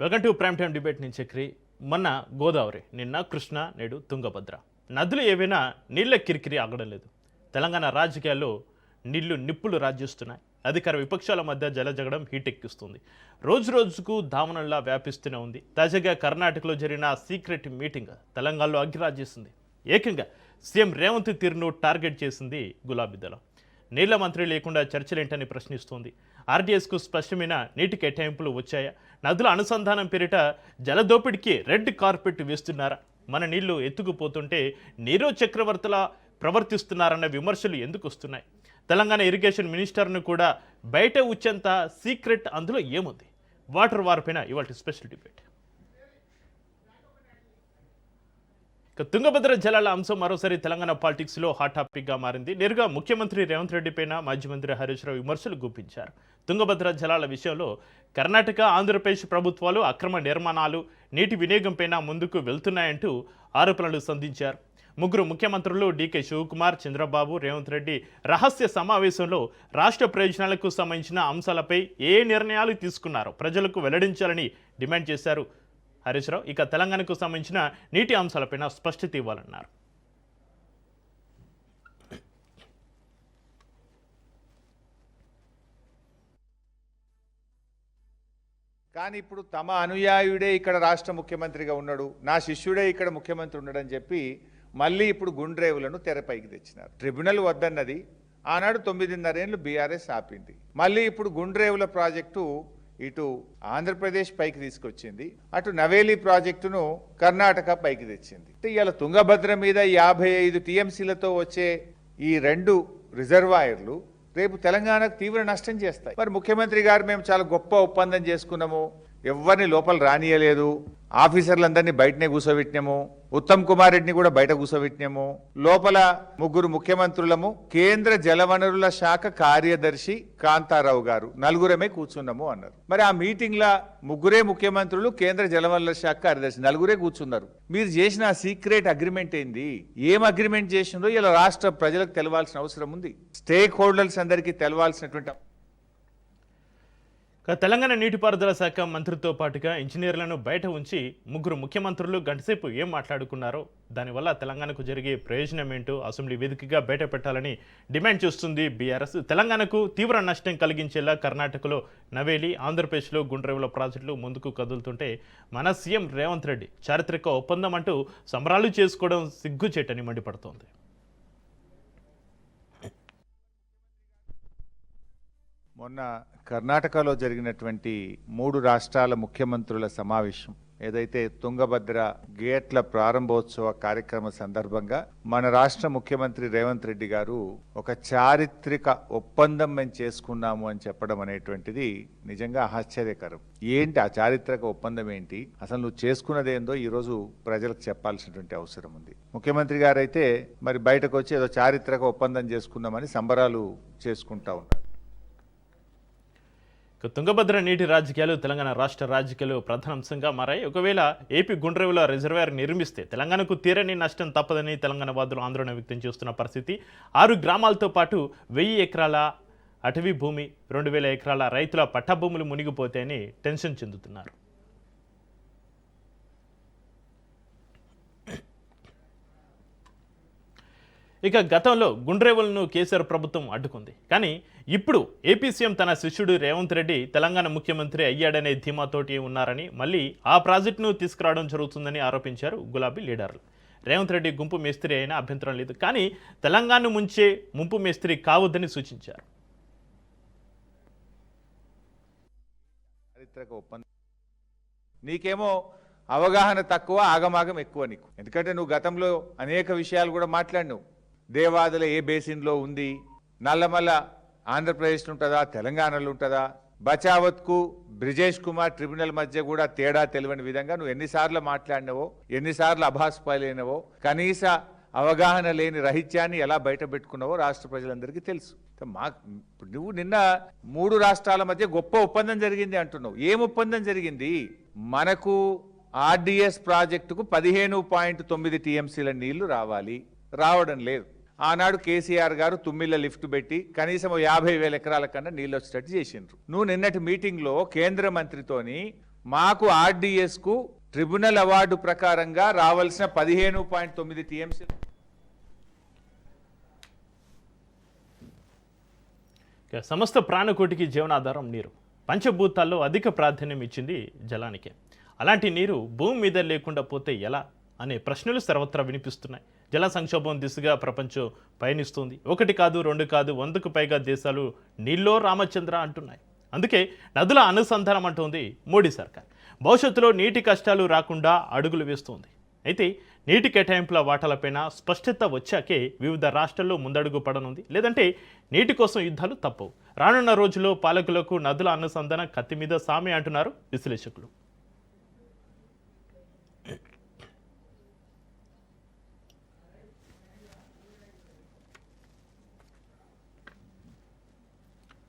Welcome to prime time debate నేను చక్రి. మొన్న గోదావరి, నిన్న కృష్ణ, నేడు తుంగభద్ర. నదులు ఏవైనా నీళ్ల కిరికిరి ఆగడం లేదు. తెలంగాణ రాజకీయాల్లో నీళ్లు నిప్పులు రాజ్యిస్తున్నాయి. అధికార విపక్షాల మధ్య జలజగడం హీటెక్కిస్తుంది. రోజు రోజుకు దావనంలా వ్యాపిస్తూనే ఉంది. తాజాగా కర్ణాటకలో జరిగిన సీక్రెట్ మీటింగ్ తెలంగాణలో అగ్గిరాజేసింది. ఏకంగా సీఎం రేవంత్ తీరును టార్గెట్ చేసింది గులాబీ దళం. నీళ్ల మంత్రి లేకుండా చర్చలేంటని ప్రశ్నిస్తోంది. ఆర్డీఎస్కు స్పష్టమైన నీటి కేటాయింపులు వచ్చాయా? నదుల అనుసంధానం పేరిట జలదోపిడికి రెడ్ కార్పెట్ వేస్తున్నారా? మన నీళ్లు ఎత్తుకుపోతుంటే నీరో చక్రవర్తులా ప్రవర్తిస్తున్నారన్న విమర్శలు ఎందుకు వస్తున్నాయి? తెలంగాణ ఇరిగేషన్ మినిస్టర్ను కూడా బయట వచ్చేంత సీక్రెట్ అందులో ఏముంది? వాటర్ వార్ పైన ఇవాళ స్పెషల్ డిబేట్. తుంగభద్ర జలాల అంశం మరోసారి తెలంగాణ పాలిటిక్స్లో హాట్ టాపిక్గా మారింది. నేరుగా ముఖ్యమంత్రి రేవంత్ రెడ్డి పైన మాజీ మంత్రి హరీష్ రావు విమర్శలు గుప్పించారు. తుంగభద్ర జలాల విషయంలో కర్ణాటక, ఆంధ్రప్రదేశ్ ప్రభుత్వాలు అక్రమ నిర్మాణాలు, నీటి వినియోగం పైన ముందుకు వెళ్తున్నాయంటూ ఆరోపణలు సంధించారు. ముగ్గురు ముఖ్యమంత్రులు డీకే శివకుమార్, చంద్రబాబు, రేవంత్ రెడ్డి రహస్య సమావేశంలో రాష్ట్ర ప్రయోజనాలకు సంబంధించిన అంశాలపై ఏ నిర్ణయాలు తీసుకున్నారో ప్రజలకు వెల్లడించాలని డిమాండ్ చేశారు హరీష్ రావు. ఇక తెలంగాణకు సంబంధించిన నీటి అంశాలపైన స్పష్టత ఇవ్వాలన్నారు. కానీ ఇప్పుడు తమ అనుయాయుడే ఇక్కడ రాష్ట్ర ముఖ్యమంత్రిగా ఉన్నాడు, నా శిష్యుడే ఇక్కడ ముఖ్యమంత్రి ఉన్నాడని చెప్పి మళ్ళీ ఇప్పుడు గుండ్రేవులను తెరపైకి తెచ్చినారు. ట్రిబ్యునల్ వద్దన్నది ఆనాడు 9.5 ఏళ్ళు బీఆర్ఎస్ ఆపింది. మళ్ళీ ఇప్పుడు గుండ్రేవుల ప్రాజెక్టు ఇటు ఆంధ్రప్రదేశ్ పైకి తీసుకొచ్చింది, అటు నవేలి ప్రాజెక్టును కర్ణాటక పైకి తెచ్చింది. ఇవాళ తుంగభద్ర మీద 55 టీఎంసీలతో వచ్చే ఈ 2 రిజర్వాయర్లు రేపు తెలంగాణకు తీవ్ర నష్టం చేస్తాయి. మరి ముఖ్యమంత్రి గారు మేము చాలా గొప్ప ఒప్పందం చేసుకున్నాము, ఎవరిని లోపల రానియలేదు, ఆఫీసర్లందరినీ బయటనే కూర్చోబెట్టినాము, ఉత్తమ్ కుమార్ రెడ్డిని కూడా బయట కూర్చోబెట్టినాము, లోపల ముగ్గురు ముఖ్యమంత్రులము, కేంద్ర జలవనరుల శాఖ కార్యదర్శి కాంతారావు గారు, నలుగురమే కూర్చున్నాము అన్నారు. మరి ఆ మీటింగ్ లా ముగ్గురే ముఖ్యమంత్రులు, కేంద్ర జలవనరుల శాఖ కార్యదర్శి నలుగురే కూర్చున్నారు. మీరు చేసిన సీక్రెట్ అగ్రిమెంట్ ఏంది? ఏం అగ్రిమెంట్ చేసిందో ఇలా రాష్ట్ర ప్రజలకు తెలవాల్సిన అవసరం ఉంది. స్టేక్ హోల్డర్స్ అందరికీ తెలవాల్సినటువంటి. తెలంగాణ నీటిపారుదల శాఖ మంత్రితో పాటుగా ఇంజనీర్లను బయట ఉంచి ముగ్గురు ముఖ్యమంత్రులు గంటసేపు ఏం మాట్లాడుకున్నారో, దానివల్ల తెలంగాణకు జరిగే ప్రయోజనం ఏంటో అసెంబ్లీ వేదికగా బయట పెట్టాలని డిమాండ్ చేస్తుంది బీఆర్ఎస్. తెలంగాణకు తీవ్ర నష్టం కలిగించేలా కర్ణాటకలో నవేలి, ఆంధ్రప్రదేశ్లో గుండ్రేవుల ప్రాజెక్టులు ముందుకు కదులుతుంటే మన సీఎం రేవంత్ రెడ్డి చారిత్రక ఒప్పందం అంటూ సంబరాలు చేసుకోవడం సిగ్గుచేటని మండిపడుతోంది. మొన్న కర్ణాటకలో జరిగినటువంటి 3 రాష్ట్రాల ముఖ్యమంత్రుల సమావేశం ఏదైతే తుంగభద్ర గేట్ల ప్రారంభోత్సవ కార్యక్రమ సందర్భంగా మన రాష్ట్ర ముఖ్యమంత్రి రేవంత్ రెడ్డి గారు ఒక చారిత్రక ఒప్పందం మేము చేసుకున్నాము అని చెప్పడం అనేటువంటిది నిజంగా ఆశ్చర్యకరం. ఏంటి ఆ చారిత్రక ఒప్పందం ఏంటి, అసలు నువ్వు చేసుకున్నదేందో ఈరోజు ప్రజలకు చెప్పాల్సినటువంటి అవసరం ఉంది. ముఖ్యమంత్రి గారు అయితే మరి బయటకు వచ్చి ఏదో చారిత్రక ఒప్పందం చేసుకున్నామని సంబరాలు చేసుకుంటా ఉన్నారు. తుంగభద్ర నీటి రాజకీయాలు తెలంగాణ రాష్ట్ర రాజకీయాలు ప్రధాన అంశంగా మారాయి. ఒకవేళ ఏపీ గుండ్రేవుల రిజర్వాయర్ నిర్మిస్తే తెలంగాణకు తీరని నష్టం తప్పదని తెలంగాణ వాదులు ఆందోళన వ్యక్తం చేస్తున్న పరిస్థితి. 6 గ్రామాలతో పాటు 1000 ఎకరాల అటవీ భూమి, 2000 ఎకరాల రైతుల పట్టాభూములు మునిగిపోతాయని టెన్షన్ చెందుతున్నారు. ఇక గతంలో గుండ్రేవులను కేసీఆర్ ప్రభుత్వం అడ్డుకుంది. కానీ ఇప్పుడు ఏపీ సీఎం తన శిష్యుడు రేవంత్ రెడ్డి తెలంగాణ ముఖ్యమంత్రి అయ్యాడనే ధీమాతోటి ఉన్నారని, మళ్ళీ ఆ ప్రాజెక్టును తీసుకురావడం జరుగుతుందని ఆరోపించారు గులాబీ లీడర్లు. రేవంత్ రెడ్డి గుంపు మేస్త్రి అయినా అభ్యంతరం లేదు, కానీ తెలంగాణ ముంచే ముంపు మేస్త్రి కావద్దని సూచించారు. నీకేమో అవగాహన తక్కువ, ఆగమాగం ఎక్కువ నీకు. ఎందుకంటే నువ్వు గతంలో అనేక విషయాలు కూడా మాట్లాడినావు. దేవాదుల ఏ బేసిన్లో ఉంది, నల్లమల్ల ఆంధ్రప్రదేశ్లో ఉంటుందా, తెలంగాణలో ఉంటుందా, బచావత్కు బ్రిజేష్ కుమార్ ట్రిబ్యునల్ మధ్య కూడా తేడా తెలియని విధంగా నువ్వు ఎన్నిసార్లు మాట్లాడినవో, ఎన్నిసార్లు అభాస్పాలైనవో, కనీస అవగాహన లేని రహిత్యాన్ని ఎలా బయట పెట్టుకున్నావో రాష్ట్ర ప్రజలందరికీ తెలుసు. నువ్వు నిన్న 3 రాష్ట్రాల మధ్య గొప్ప ఒప్పందం జరిగింది అంటున్నావు. ఏం ఒప్పందం జరిగింది? మనకు ఆర్డీఎస్ ప్రాజెక్టుకు 15.9 టీఎంసీల నీళ్లు రావాలి, రావడం లేదు. ఆనాడు కేసీఆర్ గారు తుమ్మిళ్ళ లిఫ్ట్ పెట్టి కనీసం 50,000 ఎకరాల కన్నా నీళ్ళు వచ్చేటట్టు చేసిండ్రు. నువ్వు నిన్నటి మీటింగ్లో కేంద్ర మంత్రితోని మాకు ఆర్డీఎస్కు ట్రిబ్యునల్ అవార్డు ప్రకారంగా రావాల్సిన 15.9 టీఎంసీ ఇక సమస్త ప్రాణకోటికి జీవనాధారం నీరు. పంచభూతాల్లో అధిక ప్రాధాన్యం ఇచ్చింది జలానికే. అలాంటి నీరు భూమి మీద లేకుండా పోతే ఎలా అనే ప్రశ్నలు సర్వత్రా వినిపిస్తున్నాయి. జల సంక్షోభం దిశగా ప్రపంచం పయనిస్తుంది. 1 కాదు 2 కాదు 100కు పైగా దేశాలు నీళ్ళో రామచంద్ర అంటున్నాయి. అందుకే నదుల అనుసంధానం అంటోంది మోడీ సర్కార్. భవిష్యత్తులో నీటి కష్టాలు రాకుండా అడుగులు వేస్తోంది. అయితే నీటి కేటాయింపుల వాటాలపైన స్పష్టత వచ్చాకే వివిధ రాష్ట్రాల్లో ముందడుగు పడనుంది. లేదంటే నీటి కోసం యుద్ధాలు తప్పవు. రానున్న రోజుల్లో పాలకులకు నదుల అనుసంధానం కత్తి మీద సామే అంటున్నారు విశ్లేషకులు.